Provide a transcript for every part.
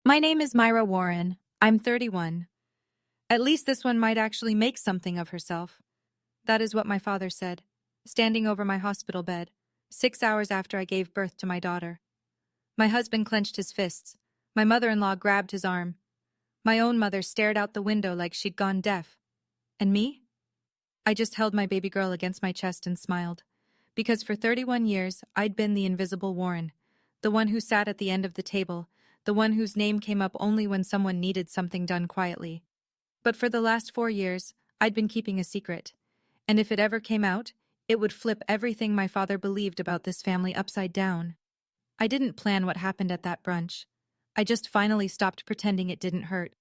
My name is Myra Warren. I'm 31. At least this one might actually make something of herself. That is what my father said, standing over my hospital bed, 6 hours after I gave birth to my daughter. My husband clenched his fists. My mother-in-law grabbed his arm. My own mother stared out the window like she'd gone deaf. And me? I just held my baby girl against my chest and smiled. Because for 31 years, I'd been the invisible Warren, the one who sat at the end of the table, the one whose name came up only when someone needed something done quietly. But for the last 4 years, I'd been keeping a secret. And if it ever came out, it would flip everything my father believed about this family upside down. I didn't plan what happened at that brunch. I just finally stopped pretending it didn't hurt.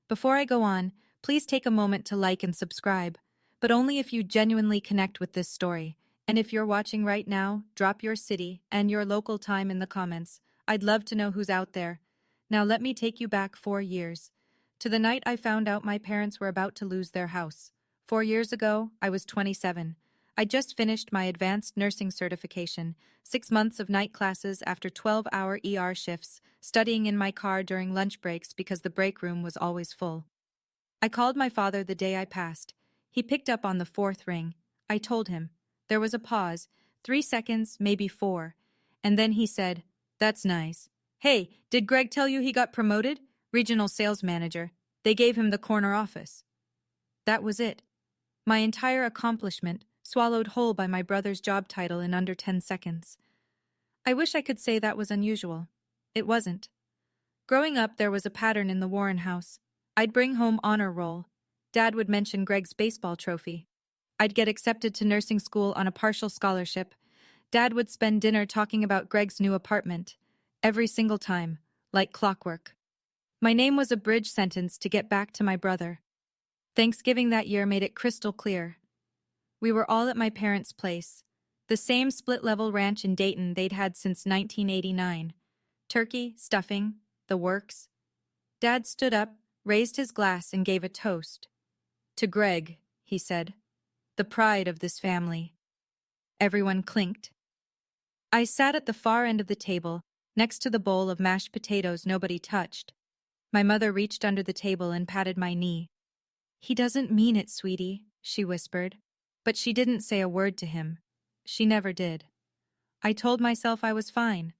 Before I go on, please take a moment to like and subscribe, but only if you genuinely connect with this story. And if you're watching right now, drop your city and your local time in the comments. I'd love to know who's out there. Now let me take you back 4 years. To the night I found out my parents were about to lose their house. 4 years ago, I was 27. I just finished my advanced nursing certification, 6 months of night classes after 12-hour ER shifts, studying in my car during lunch breaks because the break room was always full. I called my father the day I passed. He picked up on the fourth ring. I told him. There was a pause, 3 seconds, maybe 4. And then he said, "That's nice. Hey, did Greg tell you he got promoted? Regional sales manager. They gave him the corner office." That was it. My entire accomplishment, swallowed whole by my brother's job title in under 10 seconds. I wish I could say that was unusual. It wasn't. Growing up, there was a pattern in the Warren house. I'd bring home honor roll. Dad would mention Greg's baseball trophy. I'd get accepted to nursing school on a partial scholarship. Dad would spend dinner talking about Greg's new apartment. Every single time, like clockwork. My name was a bridge sentence to get back to my brother. Thanksgiving that year made it crystal clear. We were all at my parents' place, the same split-level ranch in Dayton they'd had since 1989. Turkey, stuffing, the works. Dad stood up, raised his glass, and gave a toast. "To Greg," he said. "The pride of this family." Everyone clinked. I sat at the far end of the table, next to the bowl of mashed potatoes nobody touched. My mother reached under the table and patted my knee. "He doesn't mean it, sweetie," she whispered. But she didn't say a word to him. She never did. I told myself I was fine.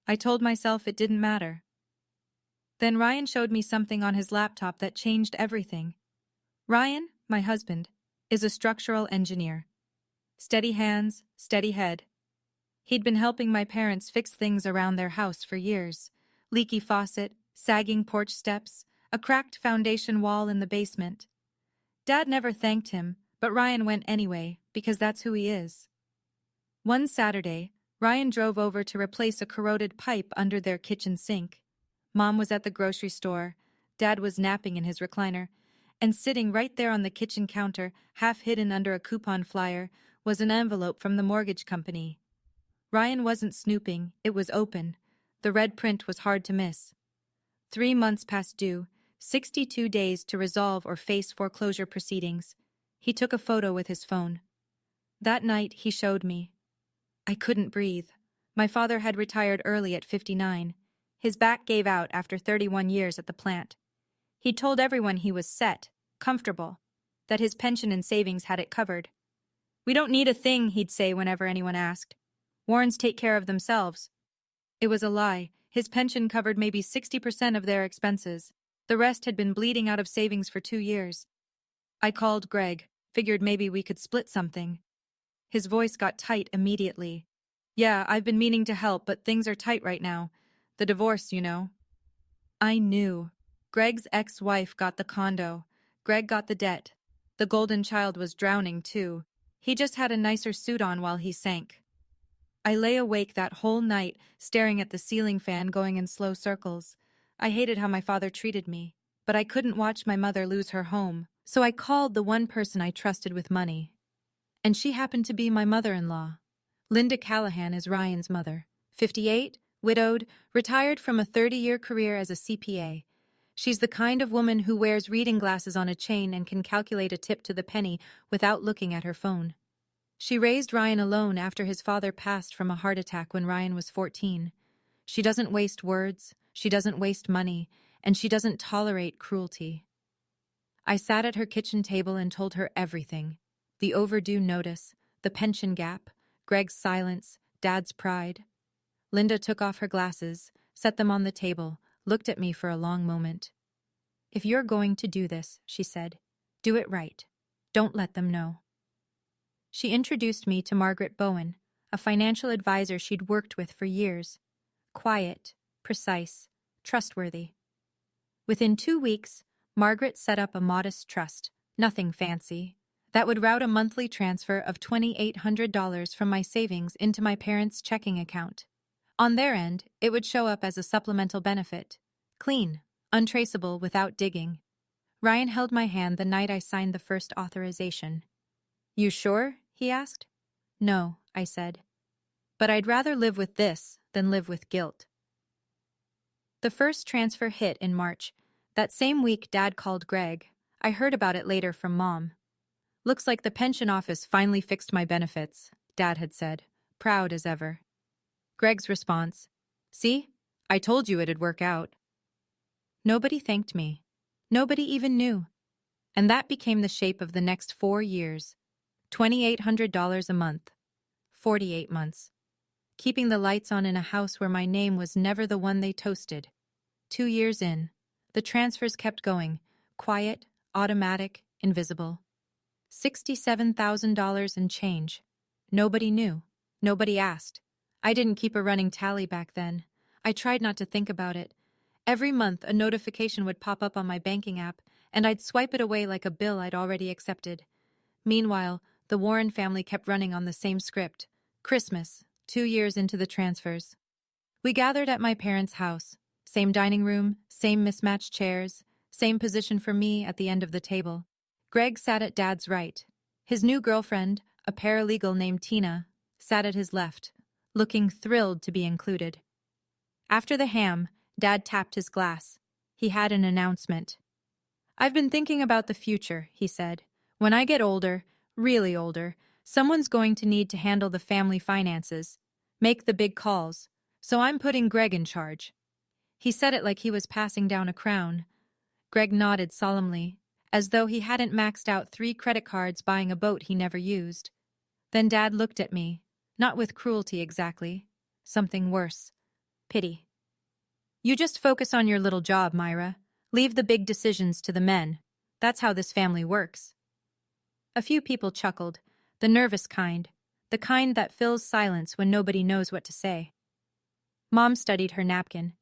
I told myself it didn't matter. Then Ryan showed me something on his laptop that changed everything. Ryan, my husband, is a structural engineer. Steady hands, steady head. He'd been helping my parents fix things around their house for years. Leaky faucet, sagging porch steps, a cracked foundation wall in the basement. Dad never thanked him, but Ryan went anyway, because that's who he is. One Saturday, Ryan drove over to replace a corroded pipe under their kitchen sink. Mom was at the grocery store. Dad was napping in his recliner. And sitting right there on the kitchen counter, half hidden under a coupon flyer, was an envelope from the mortgage company. Ryan wasn't snooping, it was open. The red print was hard to miss. 3 months past due, 62 days to resolve or face foreclosure proceedings. He took a photo with his phone. That night, he showed me. I couldn't breathe. My father had retired early at 59. His back gave out after 31 years at the plant. He told everyone he was set, comfortable, that his pension and savings had it covered. "We don't need a thing," he'd say whenever anyone asked. "Warrens take care of themselves." It was a lie. His pension covered maybe 60% of their expenses. The rest had been bleeding out of savings for 2 years. I called Greg, figured maybe we could split something. His voice got tight immediately. "Yeah, I've been meaning to help, but things are tight right now. The divorce, you know." I knew. Greg's ex-wife got the condo. Greg got the debt. The golden child was drowning, too. He just had a nicer suit on while he sank. I lay awake that whole night, staring at the ceiling fan going in slow circles. I hated how my father treated me, but I couldn't watch my mother lose her home, so I called the one person I trusted with money. And she happened to be my mother-in-law. Linda Callahan is Ryan's mother. 58, widowed, retired from a 30-year career as a CPA. She's the kind of woman who wears reading glasses on a chain and can calculate a tip to the penny without looking at her phone. She raised Ryan alone after his father passed from a heart attack when Ryan was 14. She doesn't waste words. She doesn't waste money, and she doesn't tolerate cruelty. I sat at her kitchen table and told her everything. The overdue notice, the pension gap, Greg's silence, Dad's pride. Linda took off her glasses, set them on the table, looked at me for a long moment. "If you're going to do this," she said, "do it right. Don't let them know." She introduced me to Margaret Bowen, a financial advisor she'd worked with for years. Quiet, precise, trustworthy. Within 2 weeks, Margaret set up a modest trust, nothing fancy, that would route a monthly transfer of $2,800 from my savings into my parents' checking account. On their end, it would show up as a supplemental benefit. Clean, untraceable without digging. Ryan held my hand the night I signed the first authorization. "You sure?" he asked. "No," I said. "But I'd rather live with this than live with guilt." The first transfer hit in March. That same week Dad called Greg. I heard about it later from Mom. "Looks like the pension office finally fixed my benefits," Dad had said, proud as ever. Greg's response: "See? I told you it'd work out." Nobody thanked me. Nobody even knew. And that became the shape of the next 4 years. $2,800 a month. 48 months. Keeping the lights on in a house where my name was never the one they toasted. 2 years in, the transfers kept going, quiet, automatic, invisible. $67,000 and change. Nobody knew. Nobody asked. I didn't keep a running tally back then. I tried not to think about it. Every month, a notification would pop up on my banking app, and I'd swipe it away like a bill I'd already accepted. Meanwhile, the Warren family kept running on the same script. Christmas, 2 years into the transfers. We gathered at my parents' house. Same dining room, same mismatched chairs, same position for me at the end of the table. Greg sat at Dad's right. His new girlfriend, a paralegal named Tina, sat at his left, looking thrilled to be included. After the ham, Dad tapped his glass. He had an announcement. "I've been thinking about the future," he said. "When I get older, really older, someone's going to need to handle the family finances, make the big calls, so I'm putting Greg in charge." He said it like he was passing down a crown. Greg nodded solemnly, as though he hadn't maxed out 3 credit cards buying a boat he never used. Then Dad looked at me, not with cruelty exactly, something worse. Pity. "You just focus on your little job, Myra. Leave the big decisions to the men. That's how this family works." A few people chuckled, the nervous kind, the kind that fills silence when nobody knows what to say. Mom studied her napkin.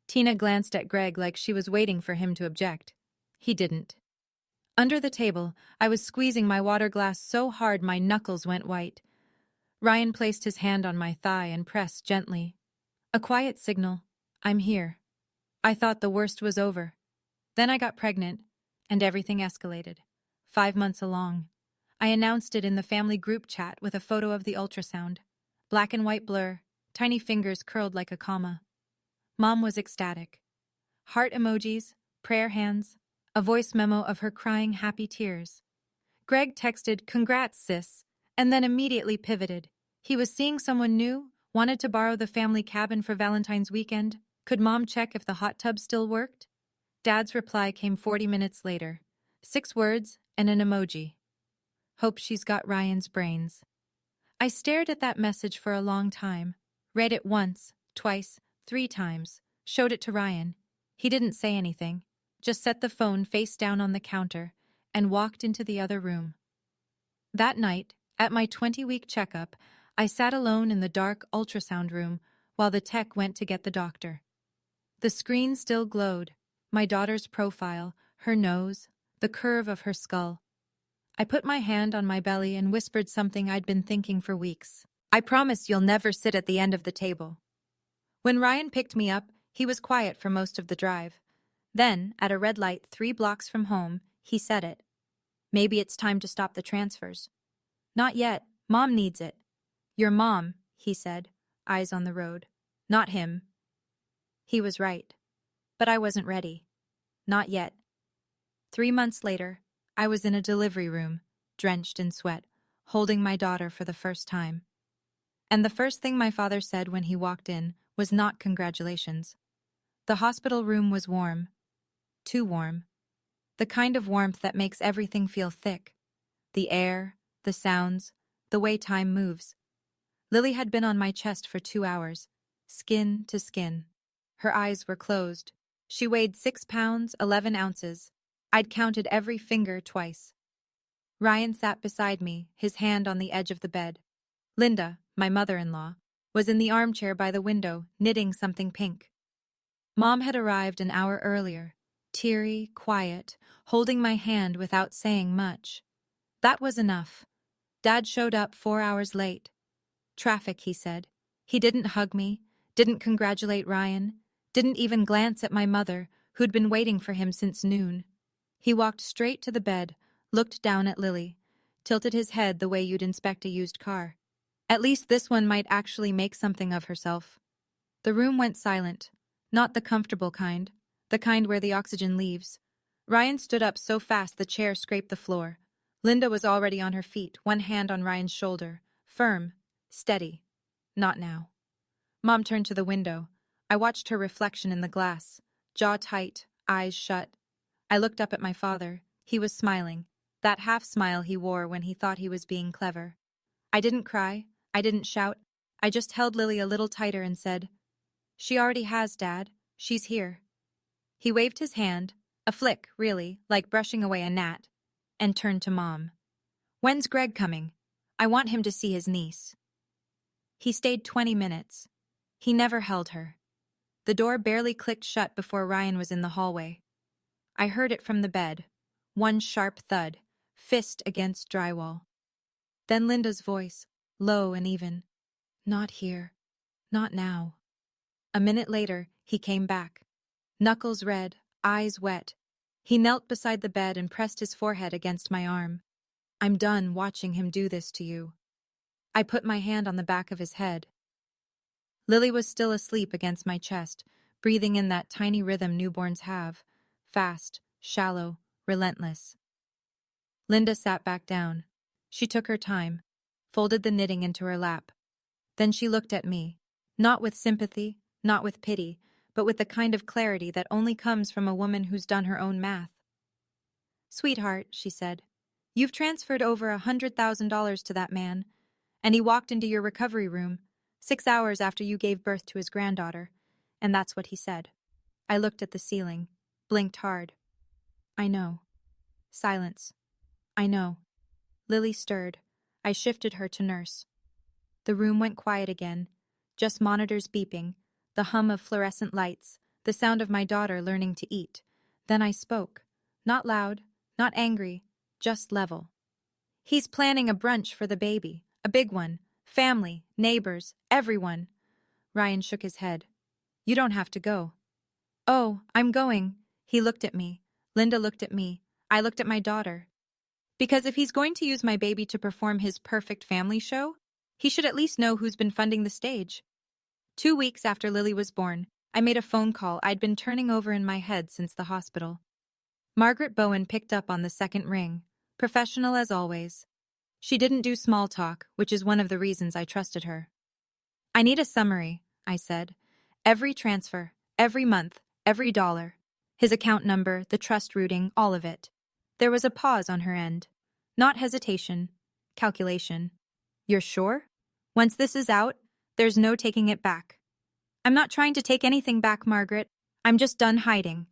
Tina glanced at Greg like she was waiting for him to object. He didn't. Under the table, I was squeezing my water glass so hard my knuckles went white. Ryan placed his hand on my thigh and pressed gently. A quiet signal. I'm here. I thought the worst was over. Then I got pregnant, and everything escalated. 5 months along. I announced it in the family group chat with a photo of the ultrasound. Black and white blur, tiny fingers curled like a comma. Mom was ecstatic. Heart emojis, prayer hands, a voice memo of her crying happy tears. Greg texted, "Congrats, sis," and then immediately pivoted. He was seeing someone new, wanted to borrow the family cabin for Valentine's weekend. Could Mom check if the hot tub still worked? Dad's reply came 40 minutes later. 6 words and an emoji. Hope she's got Ryan's brains. I stared at that message for a long time. Read it once, twice, 3 times. Showed it to Ryan. He didn't say anything. Just set the phone face down on the counter and walked into the other room. That night, at my 20-week checkup, I sat alone in the dark ultrasound room while the tech went to get the doctor. The screen still glowed. My daughter's profile, her nose, the curve of her skull. I put my hand on my belly and whispered something I'd been thinking for weeks. "I promise you'll never sit at the end of the table." When Ryan picked me up, he was quiet for most of the drive. Then, at a red light 3 blocks from home, he said it. "Maybe it's time to stop the transfers." "Not yet. Mom needs it." "Your mom," he said, eyes on the road. "Not him." He was right. But I wasn't ready. Not yet. 3 months later, I was in a delivery room, drenched in sweat, holding my daughter for the first time. And the first thing my father said when he walked in was not congratulations. The hospital room was warm. Too warm. The kind of warmth that makes everything feel thick. The air, the sounds, the way time moves. Lily had been on my chest for 2 hours, skin to skin. Her eyes were closed. She weighed 6 pounds, 11 ounces. I'd counted every finger twice. Ryan sat beside me, his hand on the edge of the bed. Linda, my mother-in-law, was in the armchair by the window, knitting something pink. Mom had arrived an hour earlier, teary, quiet, holding my hand without saying much. That was enough. Dad showed up 4 hours late. Traffic, he said. He didn't hug me, didn't congratulate Ryan, didn't even glance at my mother, who'd been waiting for him since noon. He walked straight to the bed, looked down at Lily, tilted his head the way you'd inspect a used car. At least this one might actually make something of herself. The room went silent, not the comfortable kind, the kind where the oxygen leaves. Ryan stood up so fast the chair scraped the floor. Linda was already on her feet, one hand on Ryan's shoulder, firm, steady. Not now. Mom turned to the window. I watched her reflection in the glass, jaw tight, eyes shut. I looked up at my father. He was smiling, that half smile he wore when he thought he was being clever. I didn't cry. I didn't shout. I just held Lily a little tighter and said, "She already has, Dad. She's here." He waved his hand, a flick, really, like brushing away a gnat, and turned to Mom. "When's Greg coming? I want him to see his niece." He stayed 20 minutes. He never held her. The door barely clicked shut before Ryan was in the hallway. I heard it from the bed. One sharp thud, fist against drywall. Then Linda's voice, low and even. "Not here. Not now." A minute later, he came back. Knuckles red, eyes wet. He knelt beside the bed and pressed his forehead against my arm. "I'm done watching him do this to you." I put my hand on the back of his head. Lily was still asleep against my chest, breathing in that tiny rhythm newborns have. Fast, shallow, relentless. Linda sat back down. She took her time, folded the knitting into her lap. Then she looked at me, not with sympathy, not with pity, but with the kind of clarity that only comes from a woman who's done her own math. "Sweetheart," she said, "you've transferred over $100,000 to that man, and he walked into your recovery room 6 hours after you gave birth to his granddaughter, and that's what he said." I looked at the ceiling, blinked hard. "I know." Silence. "I know." Lily stirred. I shifted her to nurse. The room went quiet again, just monitors beeping, the hum of fluorescent lights, the sound of my daughter learning to eat. Then I spoke. Not loud, not angry, just level. "He's planning a brunch for the baby, a big one. Family, neighbors, everyone." Ryan shook his head. "You don't have to go." "Oh, I'm going." He looked at me. Linda looked at me. I looked at my daughter. "Because if he's going to use my baby to perform his perfect family show, he should at least know who's been funding the stage." 2 weeks after Lily was born, I made a phone call I'd been turning over in my head since the hospital. Margaret Bowen picked up on the second ring, professional as always. She didn't do small talk, which is one of the reasons I trusted her. "I need a summary," I said. "Every transfer, every month, every dollar. His account number, the trust routing, all of it." There was a pause on her end. Not hesitation, calculation. "You're sure? Once this is out, there's no taking it back." "I'm not trying to take anything back, Margaret. I'm just done hiding."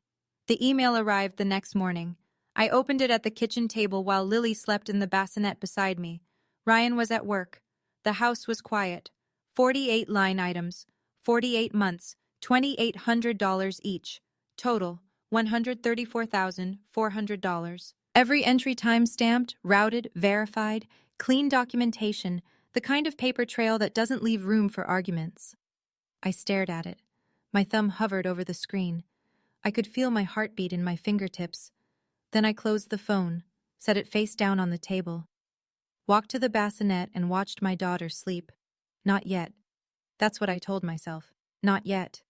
The email arrived the next morning. I opened it at the kitchen table while Lily slept in the bassinet beside me. Ryan was at work. The house was quiet. 48 line items, 48 months, $2,800 each. Total, $134,400. Every entry time-stamped, routed, verified, clean documentation, the kind of paper trail that doesn't leave room for arguments. I stared at it. My thumb hovered over the screen. I could feel my heartbeat in my fingertips. Then I closed the phone, set it face down on the table, walked to the bassinet and watched my daughter sleep. Not yet. That's what I told myself. Not yet.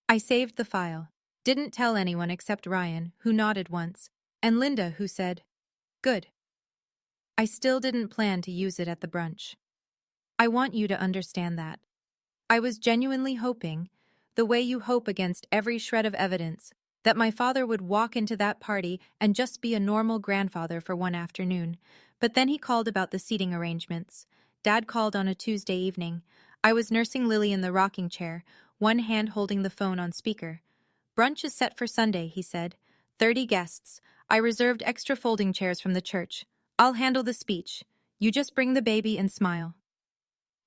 I saved the file. Didn't tell anyone except Ryan, who nodded once, and Linda, who said, "Good." I still didn't plan to use it at the brunch. I want you to understand that. I was genuinely hoping, The way you hope against every shred of evidence that my father would walk into that party and just be a normal grandfather for one afternoon. But then he called about the seating arrangements. Dad called on a Tuesday evening. I was nursing Lily in the rocking chair, one hand holding the phone on speaker. "Brunch is set for Sunday," he said. 30 guests. I reserved extra folding chairs from the church. I'll handle the speech. You just bring the baby and smile.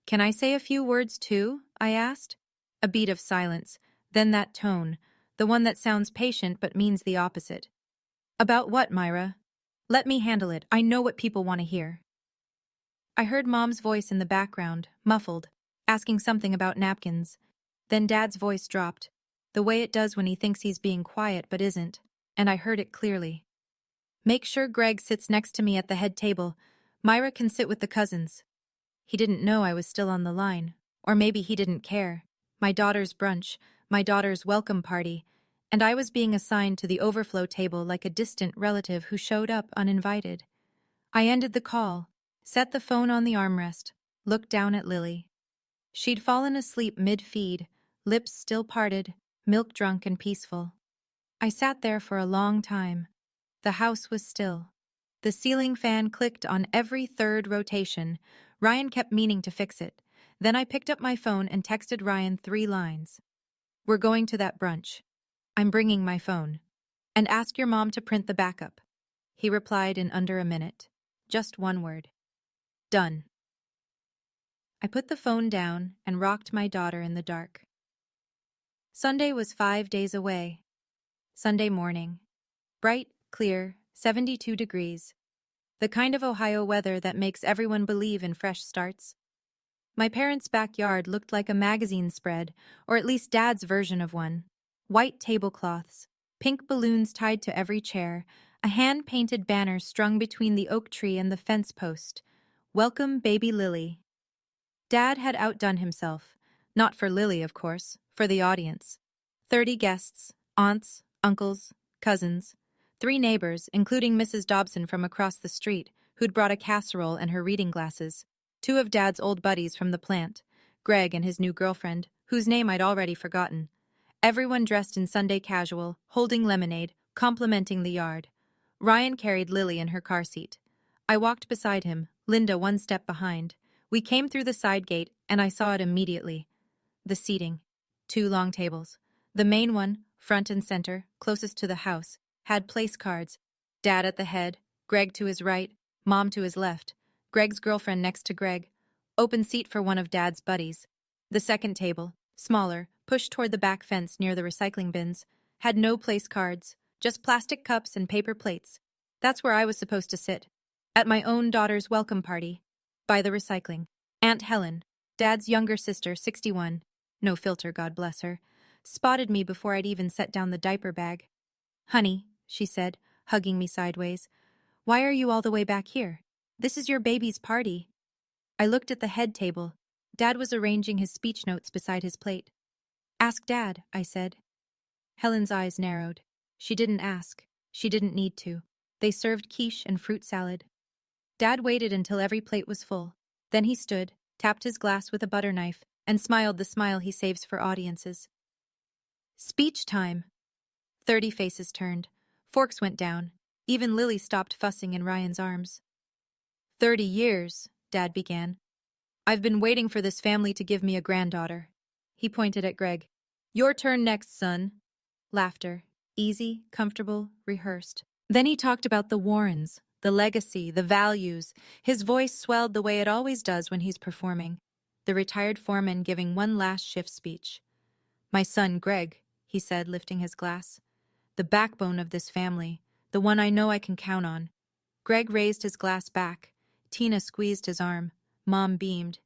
"Can I say a few words too?" I asked. A beat of silence, then that tone, the one that sounds patient but means the opposite. "About what, Myra?" "Let me handle it. I know what people want to hear." I heard Mom's voice in the background, muffled, asking something about napkins. Then Dad's voice dropped, the way it does when he thinks he's being quiet but isn't, and I heard it clearly. "Make sure Greg sits next to me at the head table. Myra can sit with the cousins." He didn't know I was still on the line. Or maybe he didn't care. My daughter's brunch, my daughter's welcome party, and I was being assigned to the overflow table like a distant relative who showed up uninvited. I ended the call, set the phone on the armrest, looked down at Lily. She'd fallen asleep mid-feed, lips still parted, milk-drunk and peaceful. I sat there for a long time. The house was still. The ceiling fan clicked on every third rotation. Ryan kept meaning to fix it. Then I picked up my phone and texted Ryan 3 lines. "We're going to that brunch. I'm bringing my phone. And ask your mom to print the backup." He replied in under a minute. Just one word. "Done." I put the phone down and rocked my daughter in the dark. Sunday was 5 days away. Sunday morning. Bright, clear, 72 degrees. The kind of Ohio weather that makes everyone believe in fresh starts. My parents' backyard looked like a magazine spread, or at least Dad's version of one. White tablecloths, pink balloons tied to every chair, a hand-painted banner strung between the oak tree and the fence post. "Welcome, baby Lily." Dad had outdone himself. Not for Lily, of course, for the audience. 30 guests, aunts, uncles, cousins. 3 neighbors, including Mrs. Dobson from across the street, who'd brought a casserole and her reading glasses. 2 of Dad's old buddies from the plant, Greg and his new girlfriend, whose name I'd already forgotten. Everyone dressed in Sunday casual, holding lemonade, complimenting the yard. Ryan carried Lily in her car seat. I walked beside him, Linda 1 step behind. We came through the side gate, and I saw it immediately. The seating. 2 long tables. The main one, front and center, closest to the house, had place cards. Dad at the head, Greg to his right, Mom to his left, Greg's girlfriend next to Greg. Open seat for one of Dad's buddies. The second table, smaller, pushed toward the back fence near the recycling bins, had no place cards, just plastic cups and paper plates. That's where I was supposed to sit. At my own daughter's welcome party. By the recycling. Aunt Helen, Dad's younger sister, 61, no filter, God bless her, spotted me before I'd even set down the diaper bag. "Honey," she said, hugging me sideways, "why are you all the way back here? This is your baby's party." I looked at the head table. Dad was arranging his speech notes beside his plate. "Ask Dad," I said. Helen's eyes narrowed. She didn't ask. She didn't need to. They served quiche and fruit salad. Dad waited until every plate was full. Then he stood, tapped his glass with a butter knife, and smiled the smile he saves for audiences. Speech time. 30 faces turned. Forks went down. Even Lily stopped fussing in Ryan's arms. 30 years, Dad began. "I've been waiting for this family to give me a granddaughter." He pointed at Greg. "Your turn next, son." Laughter. Easy, comfortable, rehearsed. Then he talked about the Warrens, the legacy, the values. His voice swelled the way it always does when he's performing. The retired foreman giving one last shift speech. "My son, Greg," he said, lifting his glass. "The backbone of this family, the one I know I can count on." Greg raised his glass back. Tina squeezed his arm. Mom beamed.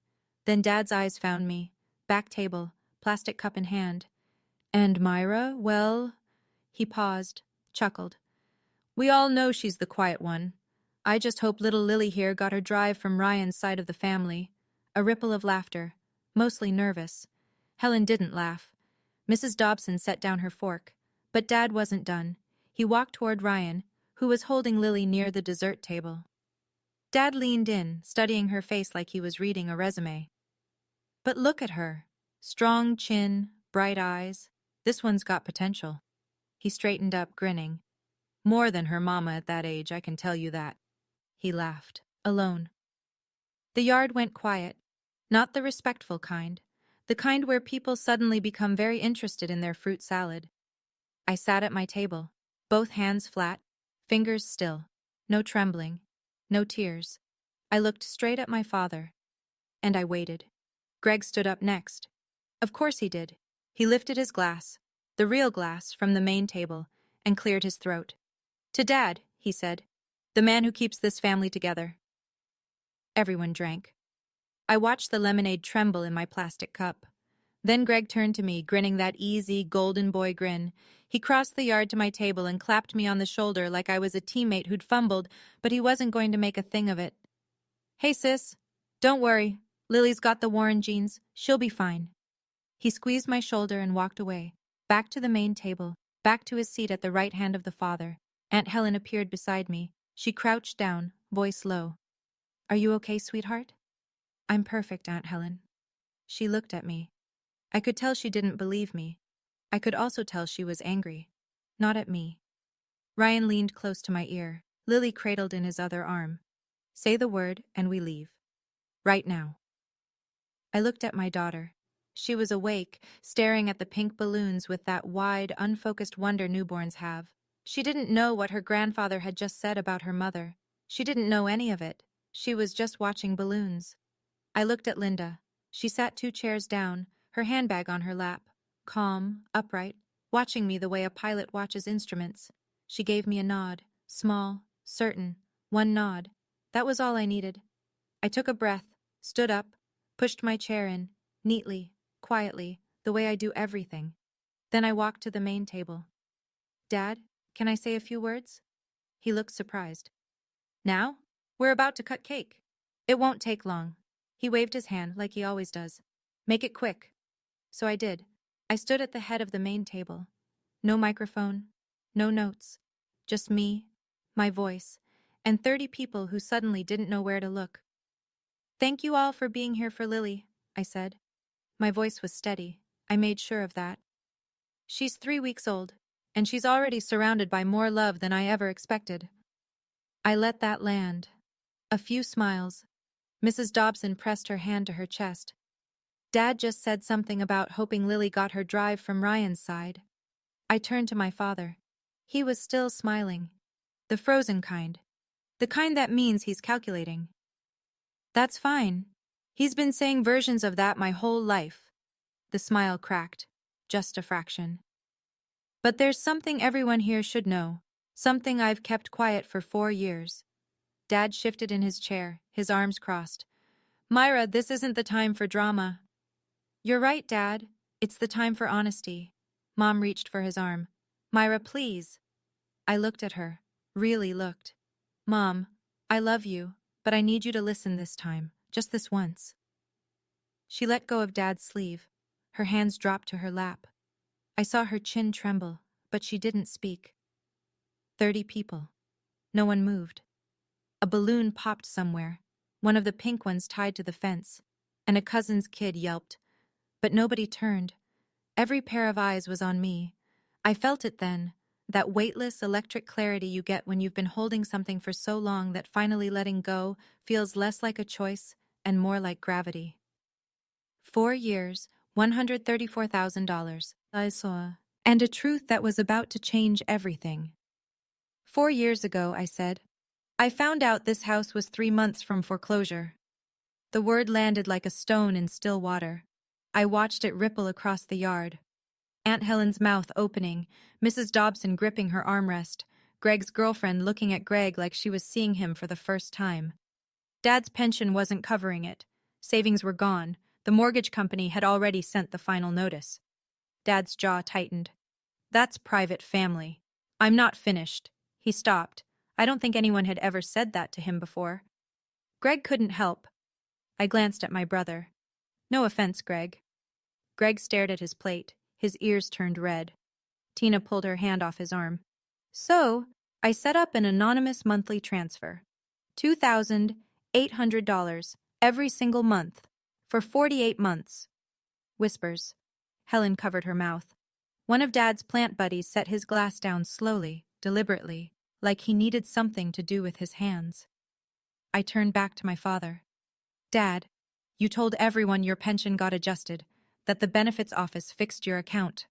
Then Dad's eyes found me. Back table, plastic cup in hand. "And Myra, well..." He paused, chuckled. "We all know she's the quiet one. I just hope little Lily here got her drive from Ryan's side of the family." A ripple of laughter, mostly nervous. Helen didn't laugh. Mrs. Dobson set down her fork. But Dad wasn't done. He walked toward Ryan, who was holding Lily near the dessert table. Dad leaned in, studying her face like he was reading a resume. "But look at her. Strong chin, bright eyes. This one's got potential. He straightened up, grinning. More than her mama at that age, I can tell you that. He laughed. Alone. The yard went quiet. Not the respectful kind. The kind where people suddenly become very interested in their fruit salad. I sat at my table, both hands flat, fingers still. No trembling. No tears. I looked straight at my father. And I waited. Greg stood up next. Of course he did. He lifted his glass, the real glass, from the main table, and cleared his throat. To Dad, he said. The man who keeps this family together. Everyone drank. I watched the lemonade tremble in my plastic cup. Then Greg turned to me, grinning that easy, golden boy grin. He crossed the yard to my table and clapped me on the shoulder like I was a teammate who'd fumbled, but he wasn't going to make a thing of it. Hey, sis. Don't worry. Lily's got the Warren genes. She'll be fine. He squeezed my shoulder and walked away, back to the main table, back to his seat at the right hand of the father. Aunt Helen appeared beside me. She crouched down, voice low. Are you okay, sweetheart? I'm perfect, Aunt Helen. She looked at me. I could tell she didn't believe me. I could also tell she was angry. Not at me. Ryan leaned close to my ear, Lily cradled in his other arm. Say the word and we leave. Right now. I looked at my daughter. She was awake, staring at the pink balloons with that wide, unfocused wonder newborns have. She didn't know what her grandfather had just said about her mother. She didn't know any of it. She was just watching balloons. I looked at Linda. She sat 2 chairs down, her handbag on her lap, calm, upright, watching me the way a pilot watches instruments. She gave me a nod, small, certain, one nod. That was all I needed. I took a breath, stood up, pushed my chair in, neatly, quietly, the way I do everything. Then I walked to the main table. Dad, can I say a few words? He looked surprised. Now? We're about to cut cake. It won't take long. He waved his hand like he always does. Make it quick. So I did. I stood at the head of the main table. No microphone, no notes. Just me, my voice, and 30 people who suddenly didn't know where to look. Thank you all for being here for Lily, I said. My voice was steady. I made sure of that. She's 3 weeks old, and she's already surrounded by more love than I ever expected. I let that land. A few smiles. Mrs. Dobson pressed her hand to her chest. Dad just said something about hoping Lily got her drive from Ryan's side. I turned to my father. He was still smiling. The frozen kind. The kind that means he's calculating. That's fine. He's been saying versions of that my whole life. The smile cracked. Just a fraction. But there's something everyone here should know. Something I've kept quiet for 4 years. Dad shifted in his chair, his arms crossed. Myra, this isn't the time for drama. You're right, Dad. It's the time for honesty. Mom reached for his arm. Myra, please. I looked at her. Really looked. Mom, I love you, but I need you to listen this time. Just this once. She let go of Dad's sleeve. Her hands dropped to her lap. I saw her chin tremble, but she didn't speak. 30 people. No one moved. A balloon popped somewhere, one of the pink ones tied to the fence, and a cousin's kid yelped. But nobody turned. Every pair of eyes was on me. I felt it then, that weightless electric clarity you get when you've been holding something for so long that finally letting go feels less like a choice and more like gravity. 4 years, $134,000, I saw, and a truth that was about to change everything. 4 years ago, I said, I found out this house was 3 months from foreclosure. The word landed like a stone in still water. I watched it ripple across the yard. Aunt Helen's mouth opening, Mrs. Dobson gripping her armrest, Greg's girlfriend looking at Greg like she was seeing him for the first time. Dad's pension wasn't covering it. Savings were gone. The mortgage company had already sent the final notice. Dad's jaw tightened. That's private family. I'm not finished. He stopped. I don't think anyone had ever said that to him before. Greg couldn't help. I glanced at my brother. No offense, Greg. Greg stared at his plate, his ears turned red. Tina pulled her hand off his arm. So, I set up an anonymous monthly transfer. $2,800 every single month, for 48 months. Whispers. Helen covered her mouth. One of Dad's plant buddies set his glass down slowly, deliberately, like he needed something to do with his hands. I turned back to my father. Dad, you told everyone your pension got adjusted, that the benefits office fixed your account.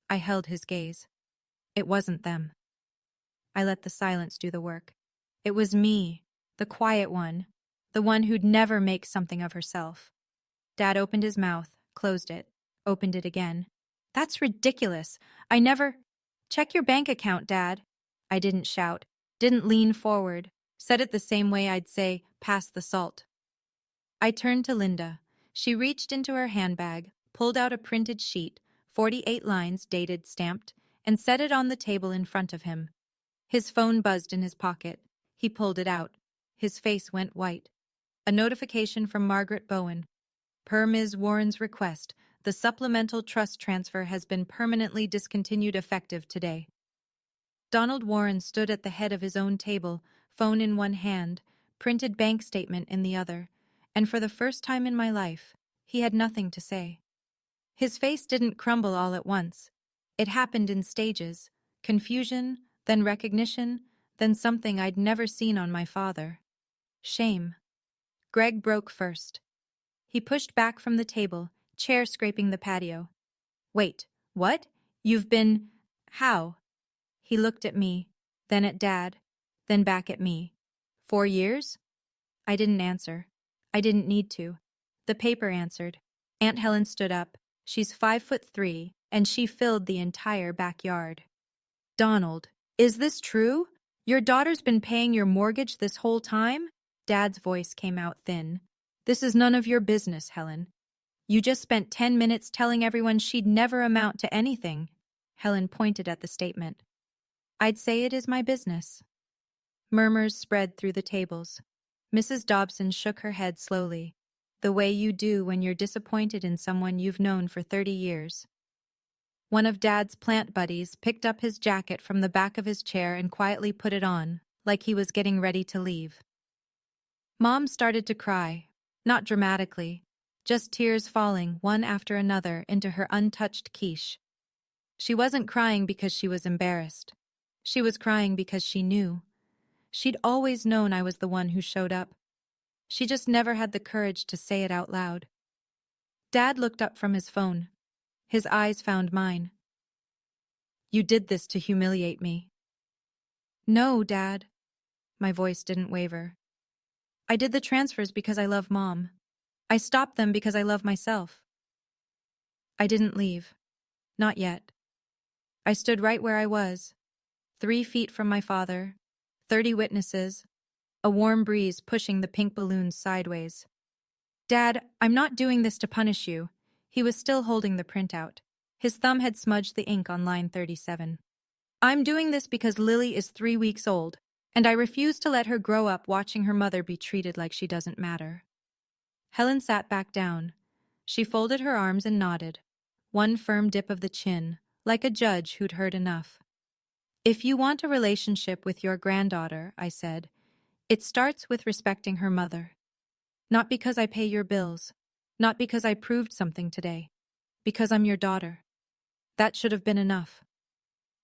I held his gaze. It wasn't them. I let the silence do the work. It was me, the quiet one, the one who'd never make something of herself. Dad opened his mouth, closed it, opened it again. That's ridiculous. I never... Check your bank account, Dad. I didn't shout, didn't lean forward, said it the same way I'd say, pass the salt. I turned to Linda. She reached into her handbag, pulled out a printed sheet, 48 lines dated, stamped, and set it on the table in front of him. His phone buzzed in his pocket. He pulled it out. His face went white. A notification from Margaret Bowen. Per Ms. Warren's request, the supplemental trust transfer has been permanently discontinued effective today. Donald Warren stood at the head of his own table, phone in one hand, printed bank statement in the other, and for the first time in my life, he had nothing to say. His face didn't crumble all at once. It happened in stages, confusion, then recognition, then something I'd never seen on my father. Shame. Greg broke first. He pushed back from the table, chair scraping the patio. Wait, what? You've been... How? He looked at me, then at Dad, then back at me. 4 years? I didn't answer. I didn't need to. The paper answered. Aunt Helen stood up. She's 5'3", and she filled the entire backyard. Donald, is this true? Your daughter's been paying your mortgage this whole time? Dad's voice came out thin. This is none of your business, Helen. You just spent 10 minutes telling everyone she'd never amount to anything. Helen pointed at the statement. I'd say it is my business. Murmurs spread through the tables. Mrs. Dobson shook her head slowly, the way you do when you're disappointed in someone you've known for 30 years. One of Dad's plant buddies picked up his jacket from the back of his chair and quietly put it on, like he was getting ready to leave. Mom started to cry, not dramatically, just tears falling one after another into her untouched quiche. She wasn't crying because she was embarrassed. She was crying because she knew. She'd always known I was the one who showed up. She just never had the courage to say it out loud. Dad looked up from his phone. His eyes found mine. You did this to humiliate me. No, Dad. My voice didn't waver. I did the transfers because I love Mom. I stopped them because I love myself. I didn't leave. Not yet. I stood right where I was, 3 feet from my father, 30 witnesses, a warm breeze pushing the pink balloons sideways. Dad, I'm not doing this to punish you. He was still holding the printout. His thumb had smudged the ink on line 37. I'm doing this because Lily is 3 weeks old, and I refuse to let her grow up watching her mother be treated like she doesn't matter. Helen sat back down. She folded her arms and nodded, one firm dip of the chin, like a judge who'd heard enough. If you want a relationship with your granddaughter, I said, it starts with respecting her mother. Not because I pay your bills, not because I proved something today, because I'm your daughter. That should have been enough.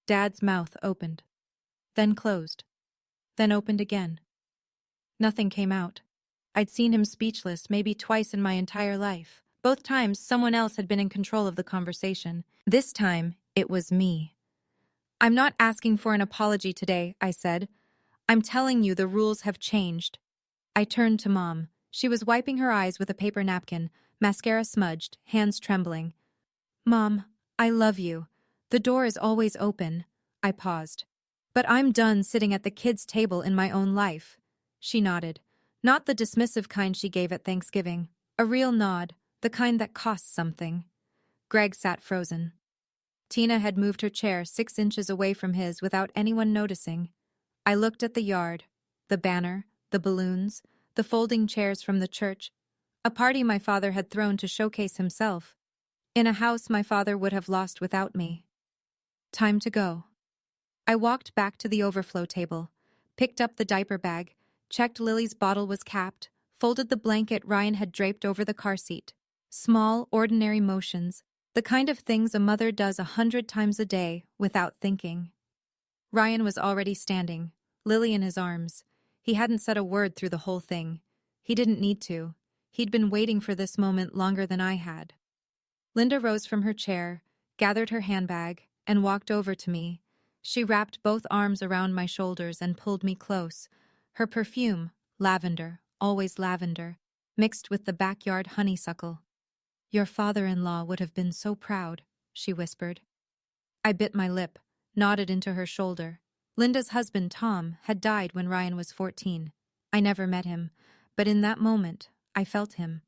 Dad's mouth opened, then closed, then opened again. Nothing came out. I'd seen him speechless maybe twice in my entire life. Both times someone else had been in control of the conversation. This time, it was me. I'm not asking for an apology today, I said. I'm telling you the rules have changed. I turned to Mom. She was wiping her eyes with a paper napkin, mascara smudged, hands trembling. Mom, I love you. The door is always open. I paused. But I'm done sitting at the kids' table in my own life. She nodded. Not the dismissive kind she gave at Thanksgiving. A real nod, the kind that costs something. Greg sat frozen. Tina had moved her chair 6 inches away from his without anyone noticing. I looked at the yard, the banner, the balloons, the folding chairs from the church, a party my father had thrown to showcase himself, in a house my father would have lost without me. Time to go. I walked back to the overflow table, picked up the diaper bag, checked Lily's bottle was capped, folded the blanket Ryan had draped over the car seat. Small, ordinary motions, The kind of things a mother does 100 times a day without thinking. Ryan was already standing, Lily in his arms. He hadn't said a word through the whole thing. He didn't need to. He'd been waiting for this moment longer than I had. Linda rose from her chair, gathered her handbag, and walked over to me. She wrapped both arms around my shoulders and pulled me close. Her perfume, lavender, always lavender, mixed with the backyard honeysuckle. "Your father-in-law would have been so proud," she whispered. I bit my lip, nodded into her shoulder. Linda's husband, Tom, had died when Ryan was 14. I never met him, but in that moment, I felt him.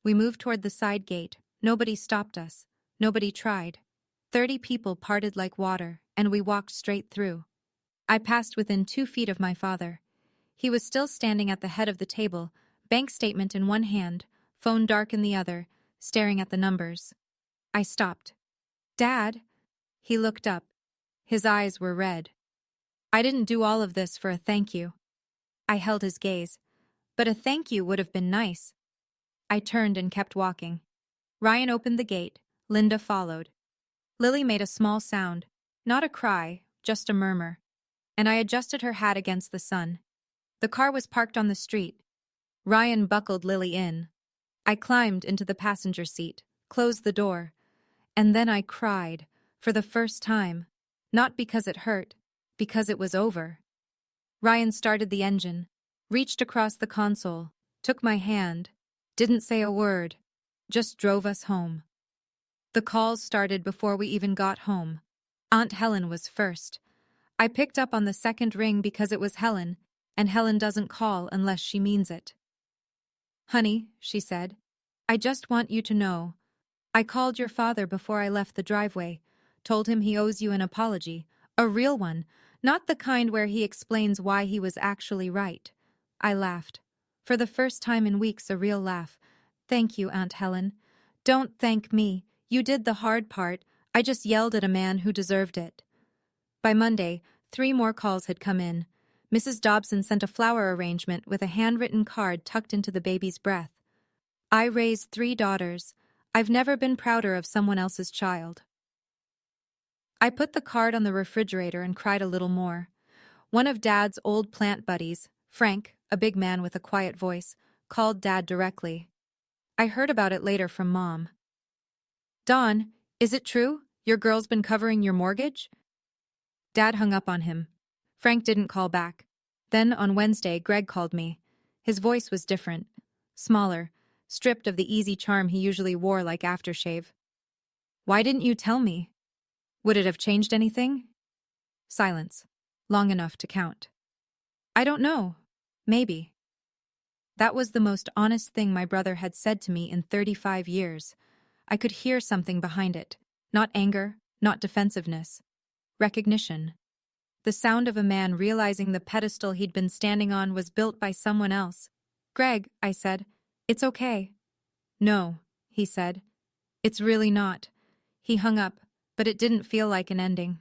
We moved toward the side gate. Nobody stopped us. Nobody tried. 30 people parted like water, and we walked straight through. I passed within 2 feet of my father. He was still standing at the head of the table, bank statement in one hand, phone dark in the other, staring at the numbers. I stopped. "Dad?" He looked up. His eyes were red. "I didn't do all of this for a thank you." I held his gaze. "But a thank you would have been nice." I turned and kept walking. Ryan opened the gate. Linda followed. Lily made a small sound. Not a cry, just a murmur. And I adjusted her hat against the sun. The car was parked on the street. Ryan buckled Lily in. I climbed into the passenger seat, closed the door. And then I cried, for the first time. Not because it hurt, because it was over. Ryan started the engine, reached across the console, took my hand, didn't say a word, just drove us home. The calls started before we even got home. Aunt Helen was first. I picked up on the second ring because it was Helen, and Helen doesn't call unless she means it. "Honey," she said, "I just want you to know. I called your father before I left the driveway, told him he owes you an apology, a real one, not the kind where he explains why he was actually right." I laughed. For the first time in weeks, a real laugh. "Thank you, Aunt Helen. Don't thank me. You did the hard part. I just yelled at a man who deserved it." By Monday, 3 more calls had come in. Mrs. Dobson sent a flower arrangement with a handwritten card tucked into the baby's breath. "I raised 3 daughters. I've never been prouder of someone else's child." I put the card on the refrigerator and cried a little more. One of Dad's old plant buddies, Frank, a big man with a quiet voice, called Dad directly. I heard about it later from Mom. "Dawn, is it true? Your girl's been covering your mortgage?" Dad hung up on him. Frank didn't call back. Then, on Wednesday, Greg called me. His voice was different, smaller, stripped of the easy charm he usually wore like aftershave. "Why didn't you tell me? Would it have changed anything?" Silence. Long enough to count. "I don't know. Maybe." That was the most honest thing my brother had said to me in 35 years. I could hear something behind it. Not anger, not defensiveness. Recognition. The sound of a man realizing the pedestal he'd been standing on was built by someone else. "Greg," I said, "it's okay." "No," he said. "It's really not." He hung up, but it didn't feel like an ending.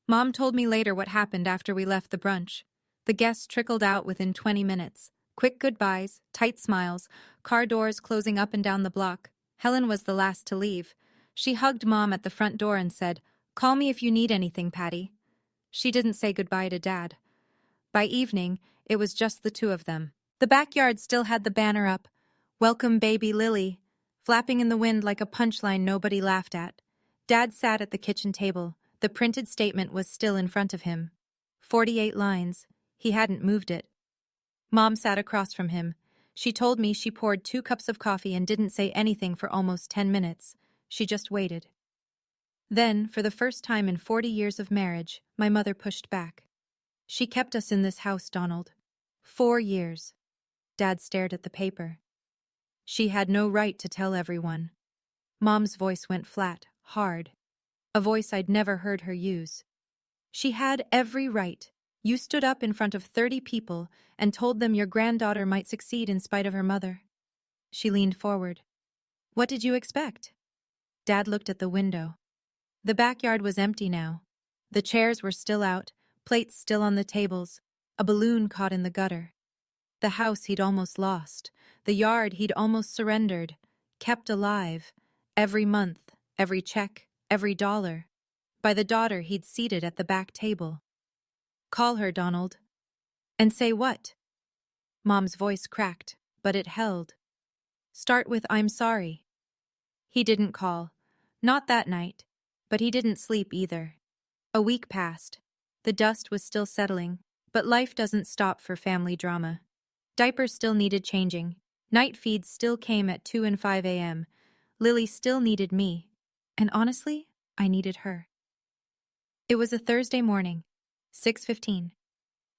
Mom told me later what happened after we left the brunch. The guests trickled out within 20 minutes. Quick goodbyes, tight smiles, car doors closing up and down the block. Helen was the last to leave. She hugged Mom at the front door and said, "Call me if you need anything, Patty." She didn't say goodbye to Dad. By evening, it was just the 2 of them. The backyard still had the banner up, "Welcome Baby Lily," flapping in the wind like a punchline nobody laughed at. Dad sat at the kitchen table. The printed statement was still in front of him. 48 lines. He hadn't moved it. Mom sat across from him. She told me she poured 2 cups of coffee and didn't say anything for almost 10 minutes. She just waited. Then, for the first time in 40 years of marriage, my mother pushed back. "She kept us in this house, Donald. 4 years." Dad stared at the paper. "She had no right to tell everyone." Mom's voice went flat, hard. A voice I'd never heard her use. "She had every right. You stood up in front of 30 people and told them your granddaughter might succeed in spite of her mother." She leaned forward. "What did you expect?" Dad looked at the window. The backyard was empty now. The chairs were still out, plates still on the tables, a balloon caught in the gutter. The house he'd almost lost, the yard he'd almost surrendered, kept alive, every month, every check, every dollar, by the daughter he'd seated at the back table. "Call her, Donald." "And say what?" Mom's voice cracked, but it held. "Start with 'I'm sorry.'" He didn't call. Not that night. But he didn't sleep either. A week passed. The dust was still settling, but life doesn't stop for family drama. Diapers still needed changing. Night feeds still came at 2 and 5 a.m. Lily still needed me. And honestly, I needed her. It was a Thursday morning, 6:15.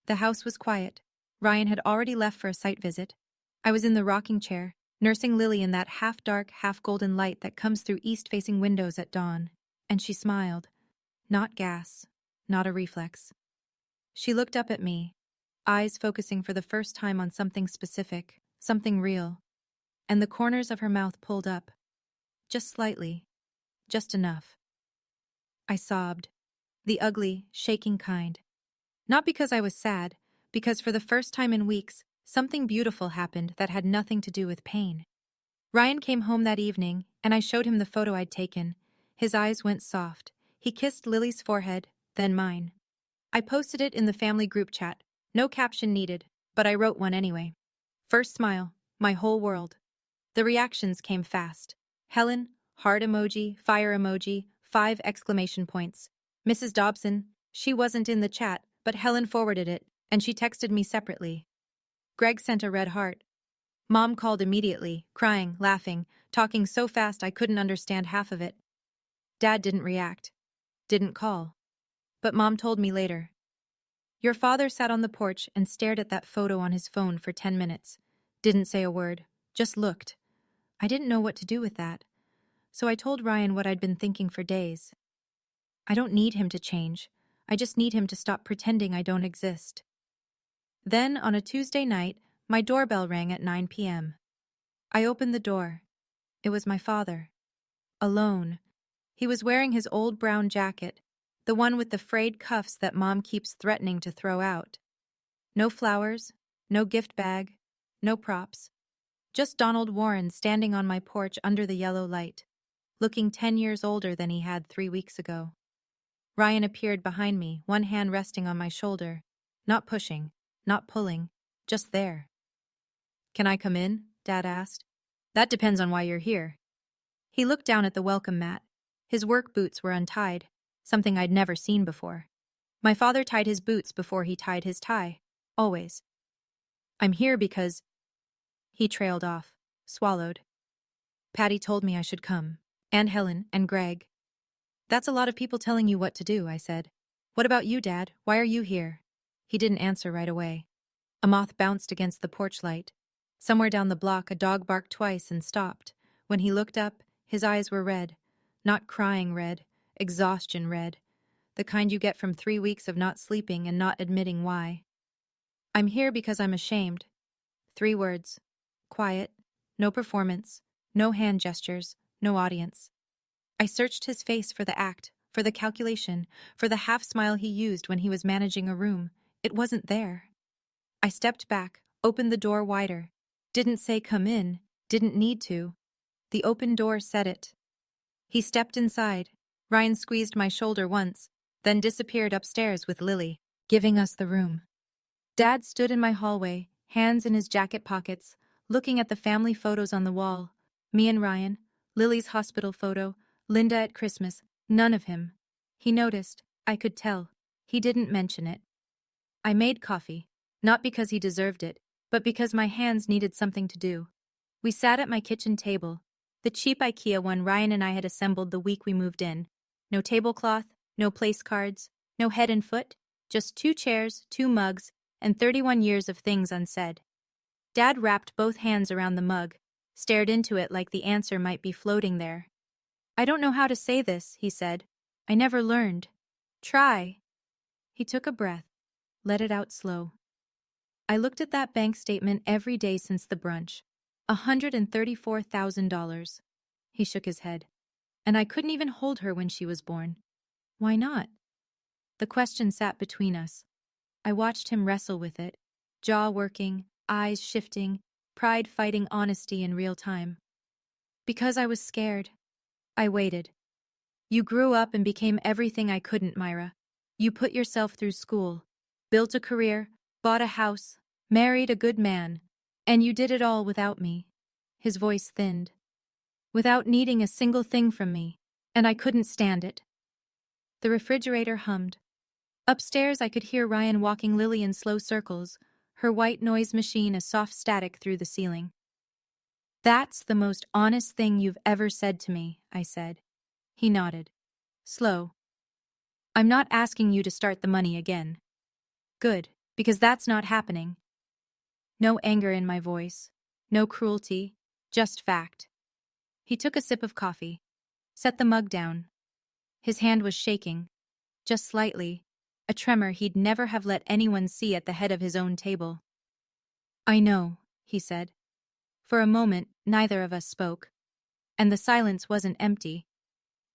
The house was quiet. Ryan had already left for a site visit. I was in the rocking chair, nursing Lily in that half-dark, half-golden light that comes through east-facing windows at dawn. And she smiled. Not gas. Not a reflex. She looked up at me, eyes focusing for the first time on something specific, something real. And the corners of her mouth pulled up. Just slightly. Just enough. I sobbed. The ugly, shaking kind. Not because I was sad, because for the first time in weeks, something beautiful happened that had nothing to do with pain. Ryan came home that evening, and I showed him the photo I'd taken. His eyes went soft. He kissed Lily's forehead, then mine. I posted it in the family group chat. No caption needed, but I wrote one anyway. First smile, my whole world. The reactions came fast. Helen, heart emoji, fire emoji, 5 exclamation points. Mrs. Dobson, she wasn't in the chat, but Helen forwarded it, and she texted me separately. Greg sent a red heart. Mom called immediately, crying, laughing, talking so fast I couldn't understand half of it. Dad didn't react. Didn't call. But Mom told me later. Your father sat on the porch and stared at that photo on his phone for 10 minutes. Didn't say a word. Just looked. I didn't know what to do with that. So I told Ryan what I'd been thinking for days. I don't need him to change. I just need him to stop pretending I don't exist. Then, on a Tuesday night, my doorbell rang at 9 p.m. I opened the door. It was my father. Alone. He was wearing his old brown jacket, the one with the frayed cuffs that Mom keeps threatening to throw out. No flowers, no gift bag, no props. Just Donald Warren standing on my porch under the yellow light, looking 10 years older than he had 3 weeks ago. Ryan appeared behind me, one hand resting on my shoulder, not pushing, not pulling, just there. "Can I come in?" Dad asked. "That depends on why you're here." He looked down at the welcome mat. His work boots were untied, something I'd never seen before. My father tied his boots before he tied his tie, always. "I'm here because—" He trailed off, swallowed. "Patty told me I should come, and Helen, and Greg." "That's a lot of people telling you what to do," I said. "What about you, Dad? Why are you here?" He didn't answer right away. A moth bounced against the porch light. Somewhere down the block, a dog barked twice and stopped. When he looked up, his eyes were red. Not crying red, exhaustion red. The kind you get from 3 weeks of not sleeping and not admitting why. "I'm here because I'm ashamed." 3 words. Quiet. No performance. No hand gestures. No audience. I searched his face for the act, for the calculation, for the half-smile he used when he was managing a room. It wasn't there. I stepped back, opened the door wider. Didn't say come in, didn't need to. The open door said it. He stepped inside. Ryan squeezed my shoulder once, then disappeared upstairs with Lily, giving us the room. Dad stood in my hallway, hands in his jacket pockets, looking at the family photos on the wall. Me and Ryan, Lily's hospital photo, Linda at Christmas, none of him. He noticed, I could tell. He didn't mention it. I made coffee, not because he deserved it, but because my hands needed something to do. We sat at my kitchen table, the cheap IKEA one Ryan and I had assembled the week we moved in. No tablecloth, no place cards, no head and foot, just 2 chairs, 2 mugs, and 31 years of things unsaid. Dad wrapped both hands around the mug, stared into it like the answer might be floating there. "I don't know how to say this," he said. "I never learned. Try." He took a breath, let it out slow. I looked at that bank statement every day since the brunch. $134,000. He shook his head. And I couldn't even hold her when she was born. Why not? The question sat between us. I watched him wrestle with it, jaw working, eyes shifting, pride fighting honesty in real time. Because I was scared. I waited, You grew up and became everything I couldn't, Myra. You put yourself through school, built a career, bought a house, married a good man, and you did it all without me. His voice thinned. Without needing a single thing from me, and I couldn't stand it. The refrigerator hummed. Upstairs, I could hear Ryan walking Lily in slow circles, her white noise machine a soft static through the ceiling. That's the most honest thing you've ever said to me, I said. He nodded. Slow. I'm not asking you to start the money again. Good, because that's not happening. No anger in my voice, no cruelty, just fact. He took a sip of coffee, set the mug down. His hand was shaking, just slightly, a tremor he'd never have let anyone see at the head of his own table. I know, he said. For a moment, neither of us spoke. And the silence wasn't empty.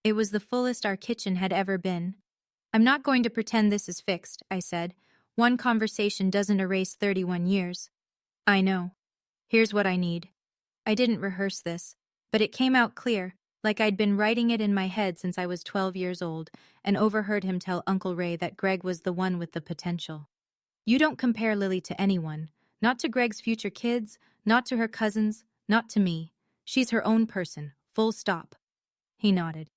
It was the fullest our kitchen had ever been. I'm not going to pretend this is fixed, I said. One conversation doesn't erase 31 years. I know. Here's what I need. I didn't rehearse this, but it came out clear, like I'd been writing it in my head since I was 12 years old, and overheard him tell Uncle Ray that Greg was the one with the potential. You don't compare Lily to anyone, not to Greg's future kids, not to her cousins, not to me. She's her own person, full stop. He nodded.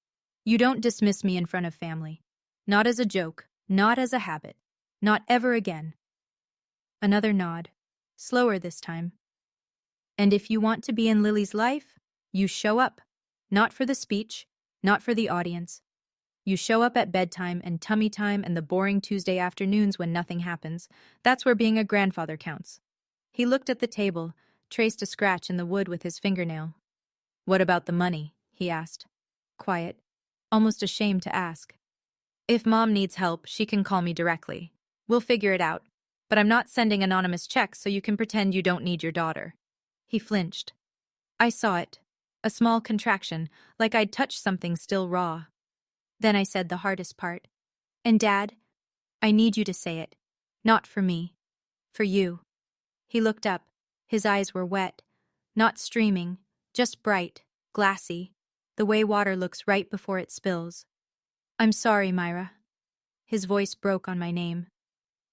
You don't dismiss me in front of family. Not as a joke, not as a habit. Not ever again. Another nod, slower this time. And if you want to be in Lily's life, you show up. Not for the speech, not for the audience. You show up at bedtime and tummy time and the boring Tuesday afternoons when nothing happens. That's where being a grandfather counts. He looked at the table, traced a scratch in the wood with his fingernail. What about the money? He asked. Quiet, almost ashamed to ask. If Mom needs help, she can call me directly. We'll figure it out. But I'm not sending anonymous checks so you can pretend you don't need your daughter. He flinched. I saw it. A small contraction, like I'd touched something still raw. Then I said the hardest part. And Dad, I need you to say it. Not for me. For you. He looked up. His eyes were wet. Not streaming, just bright, glassy, the way water looks right before it spills. I'm sorry, Myra. His voice broke on my name.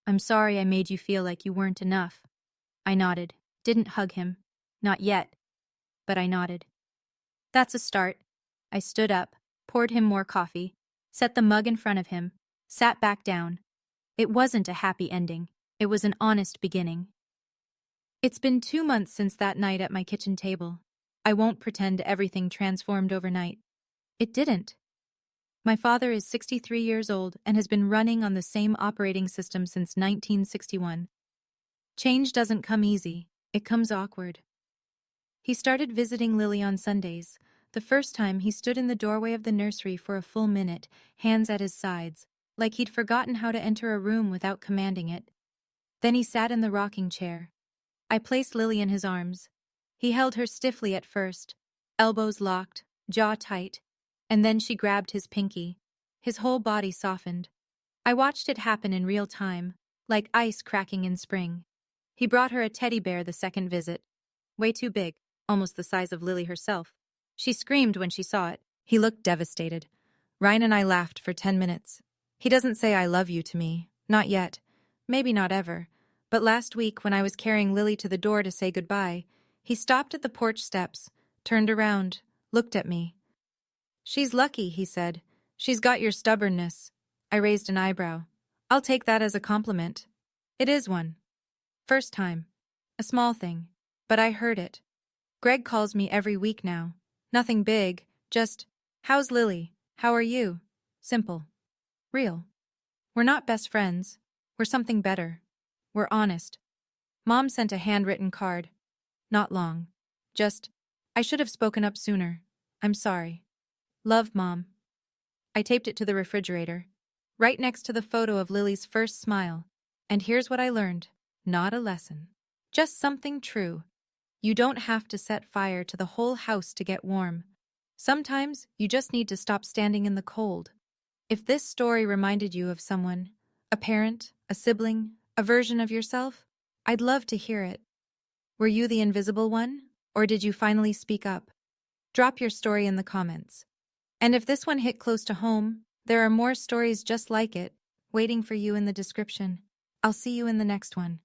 I'm sorry I made you feel like you weren't enough. I nodded, didn't hug him. Not yet. But I nodded. That's a start. I stood up, poured him more coffee, set the mug in front of him, sat back down. It wasn't a happy ending. It was an honest beginning. It's been 2 months since that night at my kitchen table. I won't pretend everything transformed overnight. It didn't. My father is 63 years old and has been running on the same operating system since 1961. Change doesn't come easy. It comes awkward. He started visiting Lily on Sundays. The first time he stood in the doorway of the nursery for a full minute, hands at his sides, like he'd forgotten how to enter a room without commanding it. Then he sat in the rocking chair. I placed Lily in his arms. He held her stiffly at first, elbows locked, jaw tight, and then she grabbed his pinky. His whole body softened. I watched it happen in real time, like ice cracking in spring. He brought her a teddy bear the second visit. Way too big, almost the size of Lily herself. She screamed when she saw it. He looked devastated. Ryan and I laughed for 10 minutes. He doesn't say I love you to me. Not yet. Maybe not ever. But last week, when I was carrying Lily to the door to say goodbye, he stopped at the porch steps, turned around, looked at me. She's lucky, he said. She's got your stubbornness. I raised an eyebrow. I'll take that as a compliment. It is one. First time. A small thing. But I heard it. Greg calls me every week now. Nothing big, just, how's Lily? How are you? Simple. Real. We're not best friends. We're something better. We're honest. Mom sent a handwritten card. Not long. Just, I should have spoken up sooner. I'm sorry. Love, Mom. I taped it to the refrigerator, right next to the photo of Lily's first smile. And here's what I learned. Not a lesson. Just something true. You don't have to set fire to the whole house to get warm. Sometimes you just need to stop standing in the cold. If this story reminded you of someone, a parent, a sibling, a version of yourself, I'd love to hear it. Were you the invisible one, or did you finally speak up? Drop your story in the comments. And if this one hit close to home, there are more stories just like it, waiting for you in the description. I'll see you in the next one.